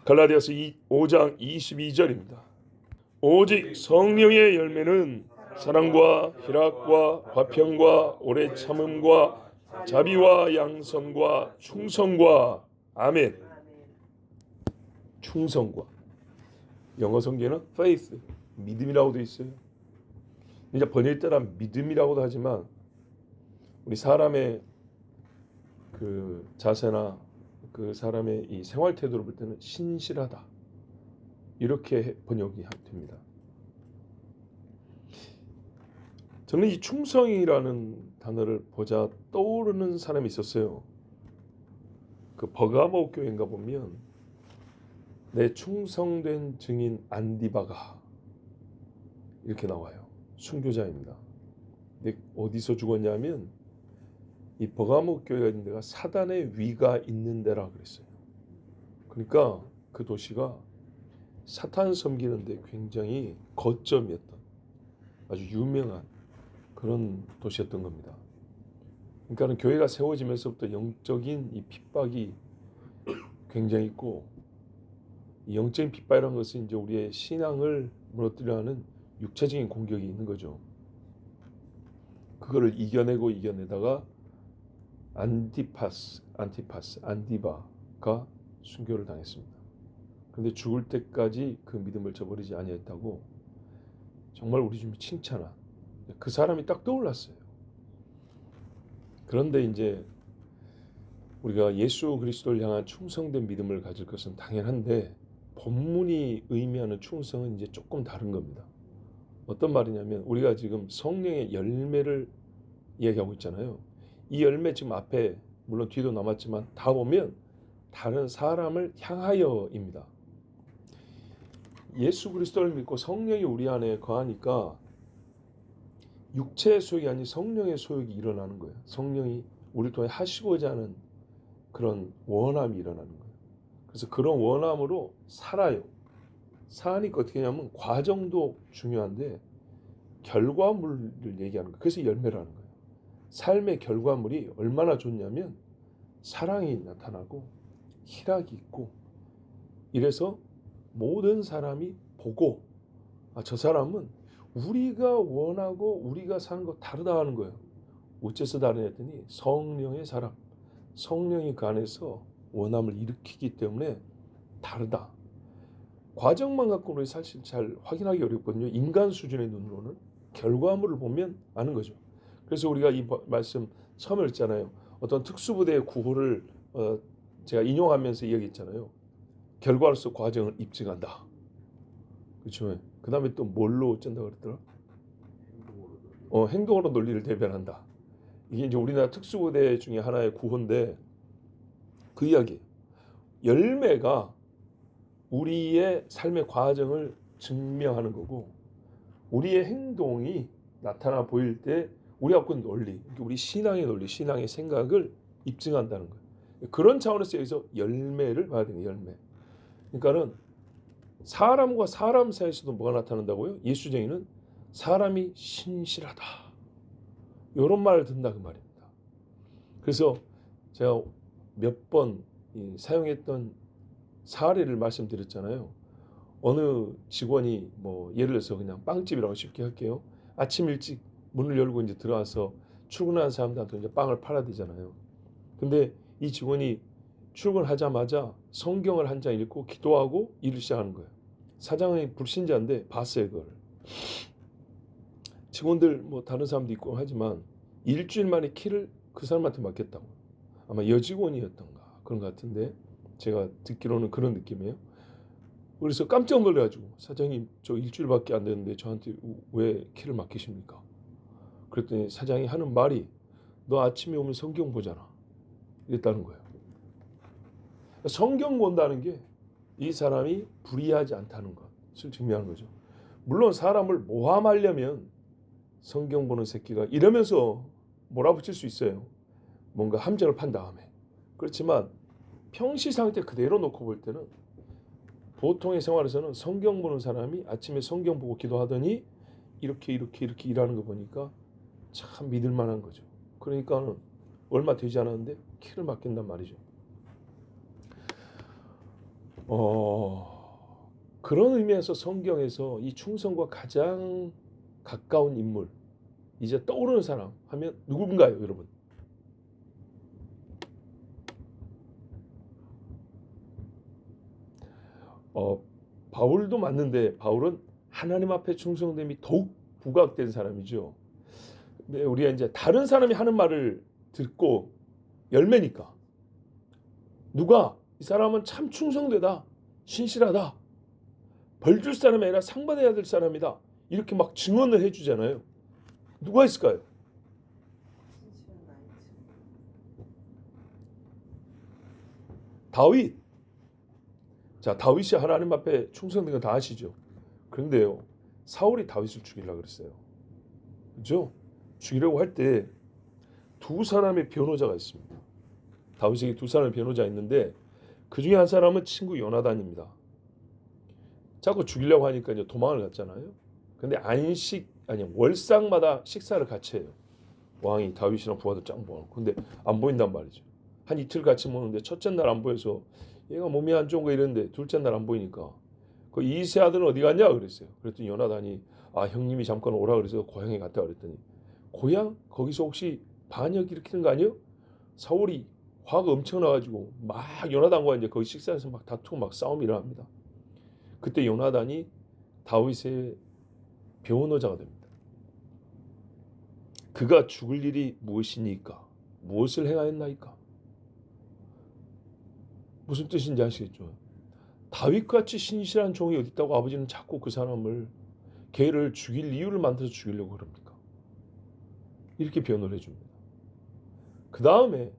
갈라디아서 5장 22절입니다. 오직 성령의 열매는 사랑과 희락과 화평과 오래 참음과 자비와 양선과 충성과 아멘. 충성과 영어 성경에는 faith 믿음이라고 되어 있어요. 이제 번역 때는 믿음이라고도 하지만 우리 사람의 그 자세나 그 사람의 이 생활 태도를 볼 때는 신실하다 이렇게 번역이 됩니다. 저는 이 충성이라는 단어를 보자 떠오르는 사람이 있었어요. 그 버가모 교회인가 보면 내 충성된 증인 안디바가 이렇게 나와요. 순교자입니다. 근데 어디서 죽었냐면 이 버가모 교회가 있는 데가 사단의 위가 있는 데라 그랬어요. 그러니까 그 도시가 사탄 섬기는데 굉장히 거점이었던 아주 유명한 그런 도시였던 겁니다. 그러니까 교회가 세워지면서부터 영적인 이 핍박이 굉장히 있고, 이 영적인 핍박이라는 것은 이제 우리의 신앙을 무너뜨려 하는 육체적인 공격이 있는 거죠. 그거를 이겨내다가 안디바가 순교를 당했습니다. 그런데 죽을 때까지 그 믿음을 저버리지 아니했다고 정말 우리 좀 칭찬한 그 사람이 딱 떠올랐어요. 그런데 이제 우리가 예수 그리스도를 향한 충성된 믿음을 가질 것은 당연한데 본문이 의미하는 충성은 이제 조금 다른 겁니다. 어떤 말이냐면 우리가 지금 성령의 열매를 이야기하고 있잖아요. 이 열매 지금 앞에 물론 뒤도 남았지만 다 보면 다른 사람을 향하여입니다. 예수 그리스도를 믿고 성령이 우리 안에 거하니까 육체의 소욕이 아닌 성령의 소욕이 일어나는 거예요. 성령이 우리를 통해 하시고자 하는 그런 원함이 일어나는 거예요. 그래서 그런 원함으로 살아요. 사니까 어떻게 하냐면 과정도 중요한데 결과물을 얘기하는 거예요. 그래서 열매라는 거예요. 삶의 결과물이 얼마나 좋냐면 사랑이 나타나고 희락이 있고, 이래서 모든 사람이 보고 저 사람은 우리가 원하고 우리가 사는 거 다르다 하는 거예요. 어째서 다르냐 했더니 성령의 사람, 성령이 그 안에서 원함을 일으키기 때문에 다르다. 과정만 갖고는 사실 잘 확인하기 어렵거든요. 인간 수준의 눈으로는 결과물을 보면 아는 거죠. 그래서 우리가 이 말씀 처음에 했잖아요. 어떤 특수부대의 구호를 제가 인용하면서 이야기했잖아요. 결과로서 과정을 입증한다. 그렇죠. 그 다음에 또 뭘로 어쩐다 그랬더라? 행동으로 논리를 대변한다. 이게 이제 우리나라 특수부대 중에 하나의 구호인데 그 이야기예요. 열매가 우리의 삶의 과정을 증명하는 거고, 우리의 행동이 나타나 보일 때 우리가 갖고 있는 논리, 우리 신앙의 논리, 신앙의 생각을 입증한다는 거예요. 그런 차원에서 여기서 열매를 봐야 돼요. 열매. 그러니까는 사람과 사람 사이에서도 뭐가 나타난다고요? 예수쟁이는 사람이 신실하다. 이런 말을 듣는다 그 말입니다. 그래서 제가 몇 번 사용했던 사례를 말씀드렸잖아요. 어느 직원이 뭐 예를 들어서 그냥 빵집이라고 쉽게 할게요. 아침 일찍 문을 열고 이제 들어와서 출근하는 사람들한테 이제 빵을 팔아야 되잖아요. 근데 이 직원이 출근하자마자 성경을 한 장 읽고 기도하고 일을 시작하는 거예요. 사장이 불신자인데 봤어요 그걸. 직원들 뭐 다른 사람도 있고 하지만 일주일 만에 키를 그 사람한테 맡겼다고. 아마 여직원이었던가 그런 것 같은데 제가 듣기로는 그런 느낌이에요. 그래서 깜짝 놀래가지고 사장님 저 일주일밖에 안 됐는데 저한테 왜 키를 맡기십니까? 그랬더니 사장이 하는 말이 너 아침에 오면 성경 보잖아 이랬다는 거예요. 성경 본다는 게 이 사람이 불의하지 않다는 것을 증명하는 거죠. 물론 사람을 모함하려면 성경 보는 새끼가 이러면서 몰아붙일 수 있어요. 뭔가 함정을 판 다음에. 그렇지만 평시 상태 그대로 놓고 볼 때는 보통의 생활에서는 성경 보는 사람이 아침에 성경 보고 기도하더니 이렇게 일하는 거 보니까 참 믿을 만한 거죠. 그러니까 얼마 되지 않았는데 키를 맡긴단 말이죠. 그런 의미에서 성경에서 이 충성과 가장 가까운 인물, 이제 떠오르는 사람 하면 누군가요, 여러분? 바울도 맞는데 바울은 하나님 앞에 충성됨이 더욱 부각된 사람이죠. 근데 우리가 이제 다른 사람이 하는 말을 듣고 열매니까 누가 이 사람은 참 충성되다, 신실하다, 벌 줄 사람이 아니라 상 받아야 될 사람이다, 이렇게 막 증언을 해주잖아요. 누가 있을까요? 다윗. 자, 다윗이 하나님 앞에 충성된 건 다 아시죠? 그런데요, 사울이 다윗을 죽이려고 그랬어요. 그죠? 죽이려고 할 때 두 사람의 변호자가 있습니다. 다윗에게 두 사람의 변호자가 있는데 그 중에 한 사람은 친구 요나단입니다. 자꾸 죽이려고 하니까 이제 도망을 갔잖아요. 근데 월상마다 식사를 같이 해요. 왕이 다윗이랑 부하들 짱 모아놓고. 근데 안 보인단 말이죠. 한 이틀 같이 먹는데 첫째 날 안 보여서 얘가 몸이 안 좋은 거 이랬는데 둘째 날 안 보이니까 그 이세 아들은 어디 갔냐 그랬어요. 그랬더니 요나단이 형님이 잠깐 오라 그래서 고향에 갔다 그랬더니 고향? 거기서 혹시 반역 일으키는 거 아니에요? 사울이 화가 엄청 나가지고 막 요나단과 이제 거기 식사에서 막 다투고 막 싸움이 일어납니다. 그때 요나단이 다윗의 변호자가 됩니다. 그가 죽을 일이 무엇이니까? 무엇을 행하였나이까? 무슨 뜻인지 아시겠죠? 다윗같이 신실한 종이 어디 있다고 아버지는 자꾸 그 사람을 걔를 죽일 이유를 만들어서 죽이려고 그럽니까? 이렇게 변호를 해줍니다. 그 다음에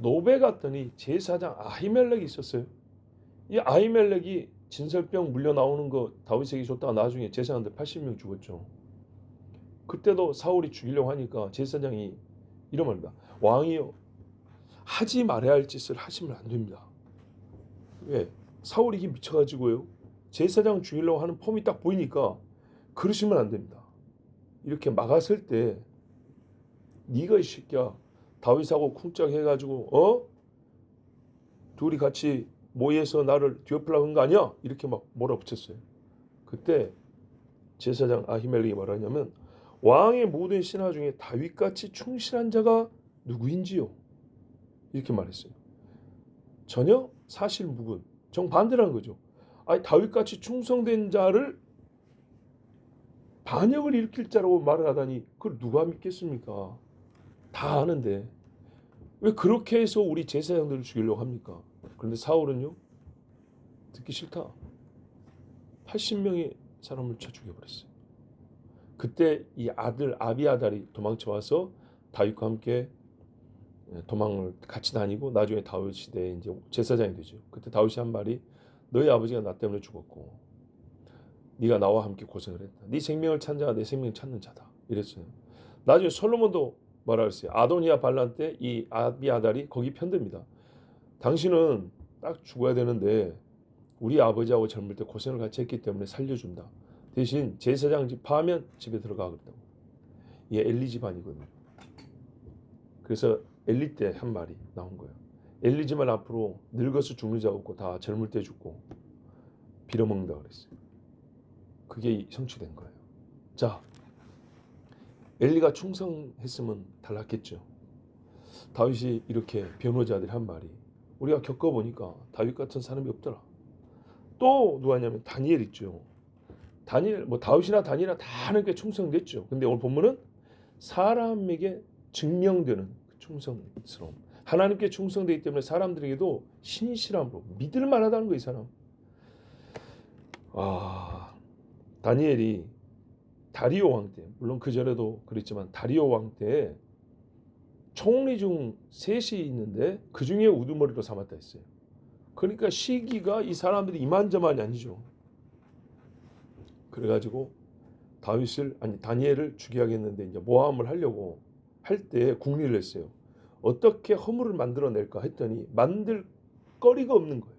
노베 갔더니 제사장 아히멜렉이 있었어요. 이 아히멜렉이 진설병 물려 나오는 거 다윗에게 줬다가 나중에 제사장들 80명 죽었죠. 그때도 사울이 죽이려고 하니까 제사장이 이런 말입니다. 왕이요, 하지 말아야 할 짓을 하시면 안 됩니다. 왜? 사울이 이게 미쳐가지고요, 제사장 죽이려고 하는 폼이 딱 보이니까 그러시면 안 됩니다. 이렇게 막았을 때 네가 이 새끼야 다윗하고 쿵짝 해가지고 둘이 같이 모여서 나를 뒤엎으려고 한 거 아니야? 이렇게 막 몰아붙였어요. 그때 제사장 아히멜렉이 말하냐면 왕의 모든 신하 중에 다윗같이 충실한 자가 누구인지요? 이렇게 말했어요. 전혀 사실 무근, 정반대라는 거죠. 다윗같이 충성된 자를 반역을 일으킬 자라고 말을 하다니 그걸 누가 믿겠습니까? 다 아는데 왜 그렇게 해서 우리 제사장들을 죽이려고 합니까? 그런데 사울은요, 듣기 싫다. 80명의 사람을 쳐 죽여버렸어요. 그때 이 아들 아비아달이 도망쳐 와서 다윗과 함께 도망을 같이 다니고 나중에 다윗 시대에 이제 제사장이 되죠. 그때 다윗이 한 말이 너희 아버지가 나 때문에 죽었고 네가 나와 함께 고생을 했다. 네 생명을 찾는 자가 내 생명을 찾는 자다. 이랬어요. 나중에 솔로몬도 뭐라 그랬어요? 아도니아 반란 때 이 아비아달이 거기 편듭니다. 당신은 딱 죽어야 되는데 우리 아버지하고 젊을 때 고생을 같이 했기 때문에 살려준다. 대신 제사장 집 파하면 집에 들어가 그랬다고. 이게 엘리 집안이거든요. 그래서 엘리 때 한 말이 나온 거예요. 엘리 집안 앞으로 늙어서 죽는 자 없고 다 젊을 때 죽고 빌어먹는다 그랬어요. 그게 성취된 거예요. 자, 엘리가 충성했으면 달랐겠죠. 다윗이 이렇게 변호자들이 한 말이 우리가 겪어보니까 다윗 같은 사람이 없더라. 또 누가냐면 다니엘 있죠. 다니엘, 다윗이나 다니엘이나 다 하나님께 충성됐죠. 근데 오늘 본문은 사람에게 증명되는 충성스러움. 하나님께 충성되기 때문에 사람들에게도 신실함으로 믿을 만하다는 거, 이 사람. 다니엘이 다리오 왕 때, 물론 그 전에도 그랬지만 다리오 왕 때 총리 중 셋이 있는데 그 중에 우두머리로 삼았다 했어요. 그러니까 시기가 이 사람들이 이만저만이 아니죠. 그래가지고 다니엘을 죽여야겠는데 이제 모함을 하려고 할 때 궁리를 했어요. 어떻게 허물을 만들어낼까 했더니 만들 거리가 없는 거예요.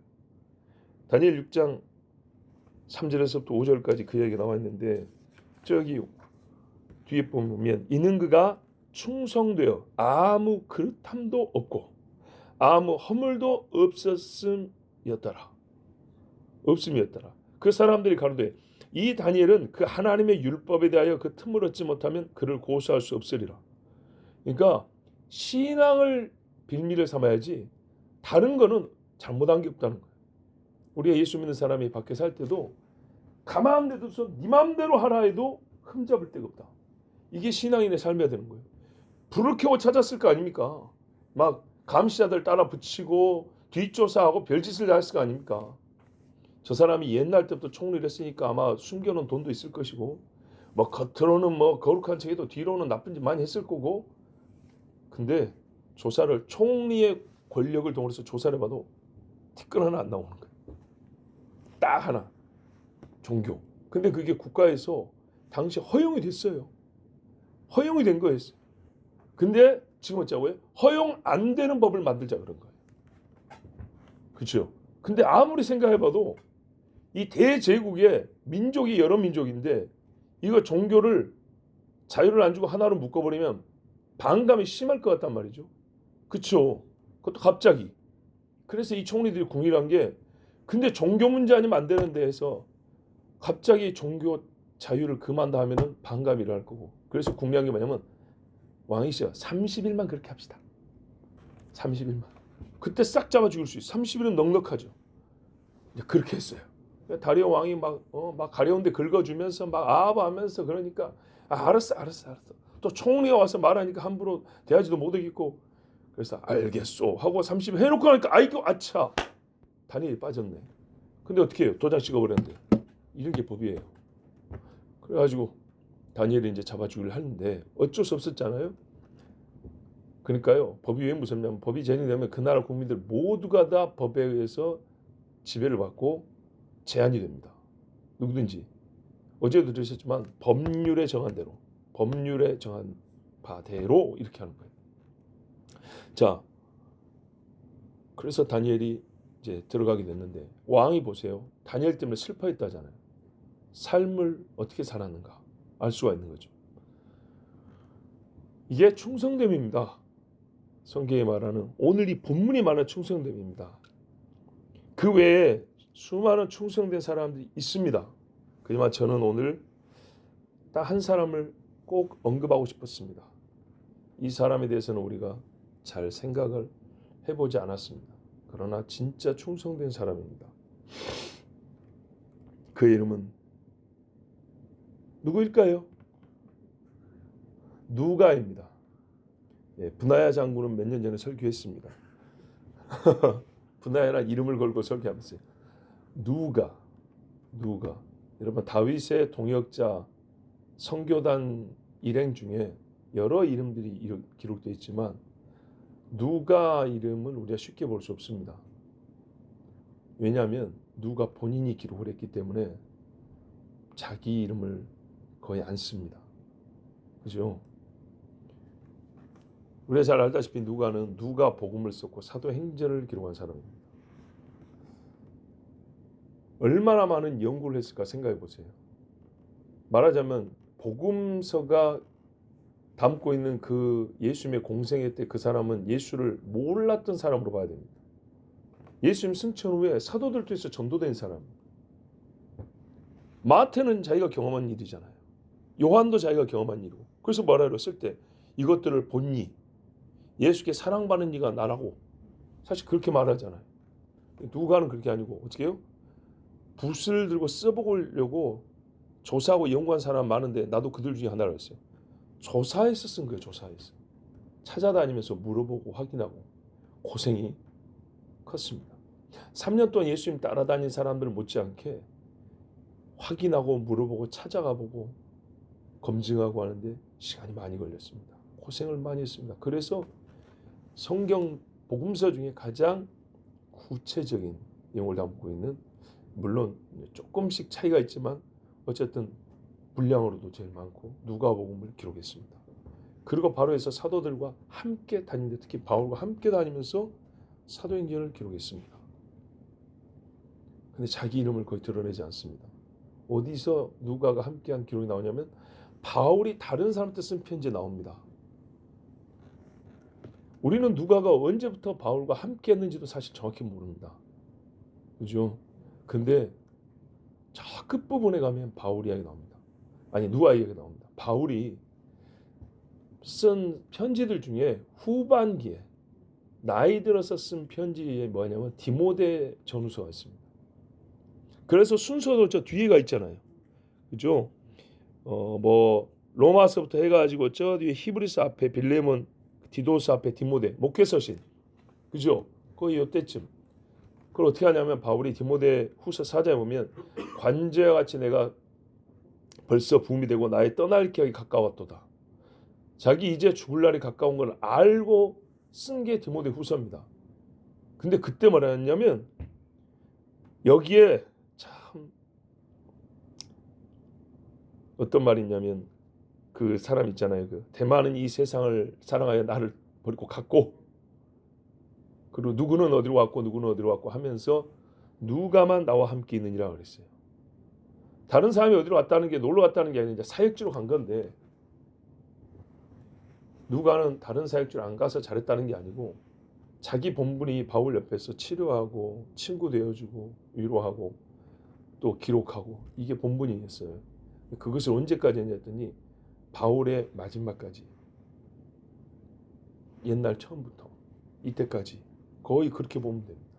다니엘 6장 3절에서부터 5절까지 그 얘기가 나와 있는데 저기 뒤에 보면 이는 그가 충성되어 아무 그릇함도 없고 아무 허물도 없었음이었더라. 없음이었더라. 그 사람들이 가로되 이 다니엘은 그 하나님의 율법에 대하여 그 틈을 얻지 못하면 그를 고소할 수 없으리라. 그러니까 신앙을 빌미를 삼아야지 다른 거는 잘못한 게 없다는 거예요. 우리가 예수 믿는 사람이 밖에 살 때도 가만 놔둬서 네 맘대로 하라 해도 흠잡을 데가 없다. 이게 신앙인의 삶이어야 되는 거예요. 불을 켜고 찾았을 거 아닙니까? 막 감시자들 따라 붙이고 뒷조사하고 별짓을 다 했을 거 아닙니까? 저 사람이 옛날 때부터 총리를 했으니까 아마 숨겨놓은 돈도 있을 것이고 뭐 겉으로는 뭐 거룩한 척해도 뒤로는 나쁜 짓 많이 했을 거고 근데 조사를 총리의 권력을 동원해서 조사를 해봐도 티끌 하나 안 나오는 거예요. 딱 하나. 종교. 근데 그게 국가에서 당시 허용이 됐어요. 허용이 된 거였어요. 근데 지금 어쩌고요? 허용 안 되는 법을 만들자 그런 거예요. 그렇죠? 근데 아무리 생각해봐도 이 대제국의 민족이 여러 민족인데 이거 종교를 자유를 안 주고 하나로 묶어버리면 반감이 심할 것 같단 말이죠. 그렇죠? 그것도 갑자기. 그래서 이 총리들이 궁리한 게 근데 종교 문제 아니면 안 되는데 해서 갑자기 종교 자유를 금한다 하면은 반감이 일어날 거고. 그래서 궁리한 게 뭐냐면 왕이시여 30일만 그렇게 합시다. 30일만. 그때 싹 잡아 죽일 수 있어요. 30일은 넉넉하죠. 그렇게 했어요. 다리오 왕이 막 가려운데 긁어주면서 막 아부하면서 그러니까 알았어. 또 총리가 와서 말하니까 함부로 대하지도 못하겠고 그래서 알겠소 하고 30일 해놓고 나니까 아이고 아차 다니엘이 빠졌네. 근데 어떻게 해요? 도장 찍어버렸는데 이런 게 법이에요. 그래가지고 다니엘이 이제 잡아 죽이려 하는데 어쩔 수 없었잖아요. 그러니까요. 법이 왜 무섭냐면 법이 제정되면 그 나라 국민들 모두가 다 법에 의해서 지배를 받고 제한이 됩니다. 누구든지. 어제도 들으셨지만 법률에 정한 대로 법률에 정한 바대로 이렇게 하는 거예요. 자, 그래서 다니엘이 이제 들어가게 됐는데 왕이 보세요. 다니엘 때문에 슬퍼했다잖아요. 삶을 어떻게 살았는가 알 수가 있는 거죠. 이게 충성됨입니다. 성경이 말하는 오늘 이 본문이 말하는 충성됨입니다. 그 외에 수많은 충성된 사람들이 있습니다. 그지만 저는 오늘 딱 한 사람을 꼭 언급하고 싶었습니다. 이 사람에 대해서는 우리가 잘 생각을 해보지 않았습니다. 그러나 진짜 충성된 사람입니다. 그 이름은 누구일까요? 누가입니다. 예, 브나야 장군은 몇 년 전에 설교했습니다. 브나야란 이름을 걸고 설교하면서 누가 여러분 다윗의 동역자 성교단 일행 중에 여러 이름들이 기록되어 있지만 누가 이름은 우리가 쉽게 볼 수 없습니다. 왜냐하면 누가 본인이 기록을 했기 때문에 자기 이름을 거의 안 씁니다. 그죠? 우리가 잘 알다시피 누가는 누가 복음을 썼고 사도행전을 기록한 사람입니다. 얼마나 많은 연구를 했을까 생각해 보세요. 말하자면 복음서가 담고 있는 그 예수님의 공생애 때 그 사람은 예수를 몰랐던 사람으로 봐야 됩니다. 예수님 승천 후에 사도들 통해서 전도된 사람. 마태는 자기가 경험한 일이잖아요. 요한도 자기가 경험한 일이고. 그래서 뭐라 그랬을 때 이것들을 본니 예수께 사랑받는 이가 나라고 사실 그렇게 말하잖아요. 누가는 그렇게 아니고 어떻게 해요? 붓을 들고 써보려고 조사하고 연구한 사람 많은데 나도 그들 중에 하나라 했어요. 조사해서 쓴 거예요. 조사해서. 찾아다니면서 물어보고 확인하고 고생이 컸습니다. 3년 동안 예수님 따라다닌 사람들 못지않게 확인하고 물어보고 찾아가보고 검증하고 하는데 시간이 많이 걸렸습니다. 고생을 많이 했습니다. 그래서 성경 복음서 중에 가장 구체적인 내용을 담고 있는 물론 조금씩 차이가 있지만 어쨌든 분량으로도 제일 많고 누가복음을 기록했습니다. 그리고 바로 해서 사도들과 함께 다니는데 특히 바울과 함께 다니면서 사도행전을 기록했습니다. 근데 자기 이름을 거의 드러내지 않습니다. 어디서 누가가 함께한 기록이 나오냐면 바울이 다른 사람한테 쓴 편지에 나옵니다. 우리는 누가가 언제부터 바울과 함께 했는지도 사실 정확히 모릅니다. 그죠? 근데 저 끝부분에 가면 바울 이야기 나옵니다. 아니 누가 이야기 나옵니다. 바울이 쓴 편지들 중에 후반기에 나이 들어서 쓴 편지에 뭐냐면 디모데 전후서가 있습니다. 그래서 순서도 저 뒤에가 있잖아요. 그죠? 뭐 로마서부터 해가지고 저 뒤에 히브리서 앞에 빌레몬, 디도스 앞에 디모데 목회서신, 그죠? 거의 이때쯤. 그걸 어떻게 하냐면 바울이 디모데 후서 4장에 보면 관제와 같이 내가 벌써 붐이 되고 나의 떠날 기약이 가까웠도다. 자기 이제 죽을 날이 가까운 걸 알고 쓴 게 디모데 후서입니다. 근데 그때 뭐라 했냐면 여기에 참 어떤 말이 있냐면 그 사람 있잖아요. 그 대만은 이 세상을 사랑하여 나를 버리고 갔고, 그리고 누구는 어디로 왔고 누구는 어디로 왔고 하면서 누가만 나와 함께 있느니라 그랬어요. 다른 사람이 어디로 왔다는 게 놀러 갔다는 게 아니라 이제 사역지로 간 건데, 누가는 다른 사역지로 안 가서 잘했다는 게 아니고 자기 본분이 바울 옆에서 치료하고 친구 되어주고 위로하고 또 기록하고 이게 본분이었어요. 그것을 언제까지 했더니 바울의 마지막까지, 옛날 처음부터 이때까지 거의 그렇게 보면 됩니다.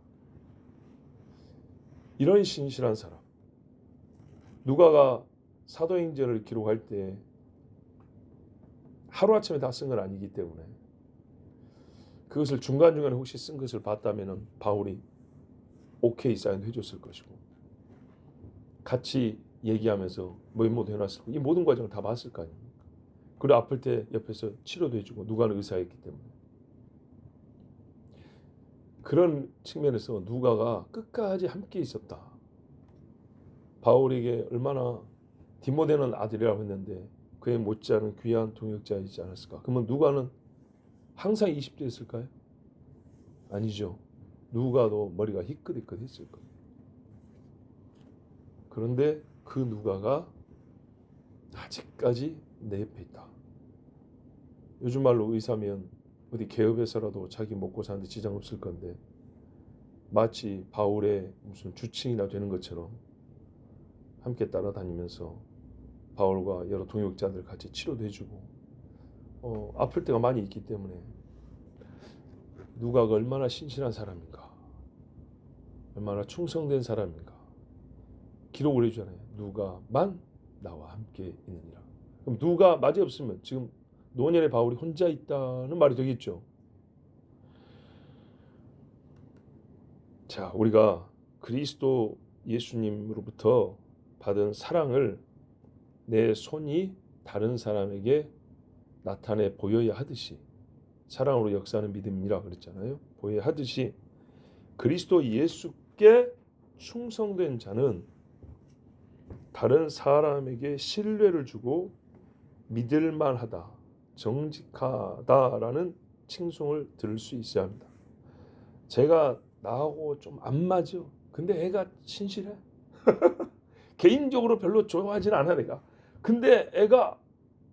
이런 신실한 사람, 누가가 사도행전을 기록할 때 하루아침에 다 쓴 건 아니기 때문에 그것을 중간중간에 혹시 쓴 것을 봤다면 바울이 오케이 사인 해줬을 것이고 같이 얘기하면서 뭐도 해놨을 거고 이 모든 과정을 다 봤을 거 아닙니까? 그리고 아플 때 옆에서 치료도 해주고 누가는 의사였기 때문에 그런 측면에서 누가가 끝까지 함께 있었다. 바울에게 얼마나 디모데는 아들이라고 했는데 그에 못지않은 귀한 동역자이지 않았을까? 그러면 누가는 항상 20대였을까요? 아니죠. 누가도 머리가 희끗희끗했을 거예요. 그런데 그 누가가 아직까지 내 옆에 있다. 요즘 말로 의사면 어디 개업에서라도 자기 먹고 사는데 지장 없을 건데 마치 바울의 무슨 주치의나 되는 것처럼 함께 따라다니면서 바울과 여러 동역자들 같이 치료도 해주고 아플 때가 많이 있기 때문에 누가가 얼마나 신실한 사람인가, 얼마나 충성된 사람인가 기록을 해주잖아요. 누가만 나와 함께 있느니라. 그럼 누가 마지 없으면 지금 노년의 바울이 혼자 있다는 말이 되겠죠. 자, 우리가 그리스도 예수님으로부터 받은 사랑을 내 손이 다른 사람에게 나타내 보여야 하듯이, 사랑으로 역사하는 믿음이라 그랬잖아요. 보여야 하듯이 그리스도 예수께 충성된 자는 다른 사람에게 신뢰를 주고 믿을만하다, 정직하다라는 칭송을 들을 수 있어야 합니다. 제가 나하고 좀 안 맞아. 근데 애가 신실해. 개인적으로 별로 좋아하진 않아 내가. 근데 애가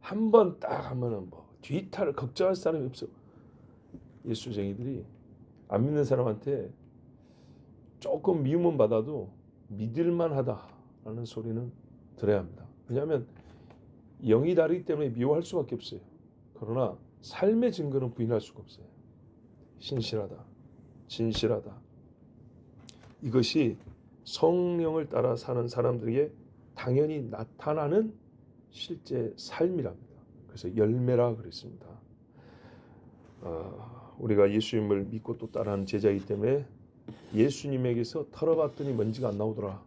한 번 딱 하면은 뭐 뒤탈을 걱정할 사람이 없어. 예수쟁이들이 안 믿는 사람한테 조금 미움은 받아도 믿을만하다라는 소리는 들어야 합니다. 왜냐하면 영이 다르기 때문에 미워할 수밖에 없어요. 그러나 삶의 증거는 부인할 수가 없어요. 신실하다, 진실하다. 이것이 성령을 따라 사는 사람들에게 당연히 나타나는 실제 삶이랍니다. 그래서 열매라 그랬습니다. 우리가 예수님을 믿고 또 따라하는 제자이기 때문에 예수님에게서 털어봤더니 먼지가 안 나오더라.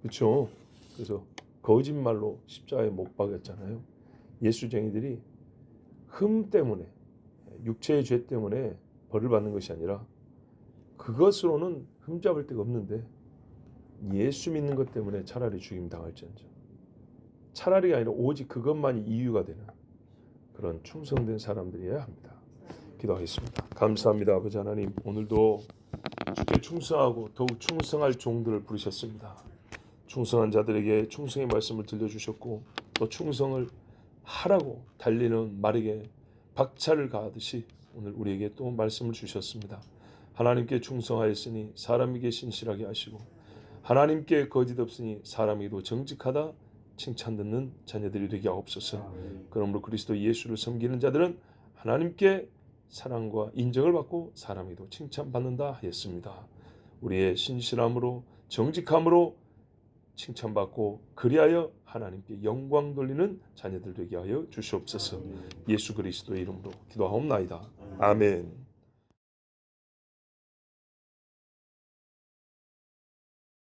그렇죠? 그래서 거짓말로 십자가에 못 박였잖아요. 예수쟁이들이 흠 때문에, 육체의 죄 때문에 벌을 받는 것이 아니라 그것으로는 흠잡을 데가 없는데 예수 믿는 것 때문에 차라리 죽임 당할지언정, 차라리가 아니라 오직 그것만이 이유가 되는 그런 충성된 사람들이어야 합니다. 기도하겠습니다. 감사합니다. 아버지 하나님, 오늘도 주께 충성하고 더욱 충성할 종들을 부르셨습니다. 충성한 자들에게 충성의 말씀을 들려주셨고 또 충성을 하라고 달리는 말에게 박차를 가하듯이 오늘 우리에게 또 말씀을 주셨습니다. 하나님께 충성하였으니 사람에게 신실하게 하시고 하나님께 거짓 없으니 사람에게도 정직하다 칭찬 듣는 자녀들이 되게 하옵소서. 그러므로 그리스도 예수를 섬기는 자들은 하나님께 사랑과 인정을 받고 사람에게도 칭찬받는다 하였습니다. 우리의 신실함으로 정직함으로 칭찬받고 그리하여 하나님께 영광 돌리는 자녀들 되게 하여 주시옵소서. 예수 그리스도의 이름으로 기도하옵나이다. 아멘.